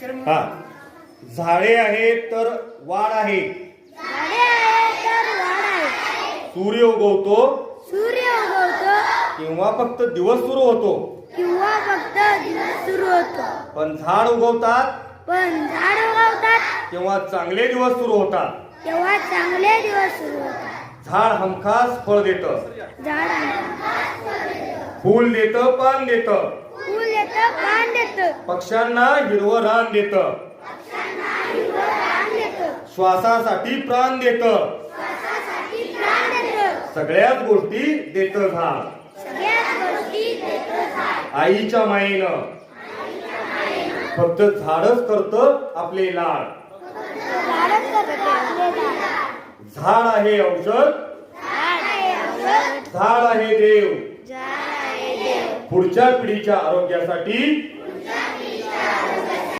हा, झाडे आहेत तर वाढ आहे. झाडे आहे तर वाढ आहे. सूर्य उगवतो सूर्य उगवतो किंवा फक्त दिवस सुरू होतो. किंवा फक्त दिवस सुरू होतो. पण झाड उगवतात पण झाड उगवतात तेव्हा चांगले दिवस सुरू होतात. तेव्हा चांगले दिवस सुरू होतात. झाड हमखास फळ देतं, झाड फूल देतं, पान देतं, फूल देतं, पान देतं, पक्ष्यांना हिरवं रान देतं, रान देतं, श्वासासाठी प्राण देतं. प्राण देतं. सगळ्याच गोष्टी देतं झाड. सगळ्याच गोष्टी देतं झाड. आईच्या मायेनं फक्त झाडच करतं आपले लाड. झाडच करते आपले लाड. झाड आहे औषध, झाड आहे औषध, झाड आहे देव. झाड आहे देव. पुढच्या पिढीच्या आरोग्यासाठी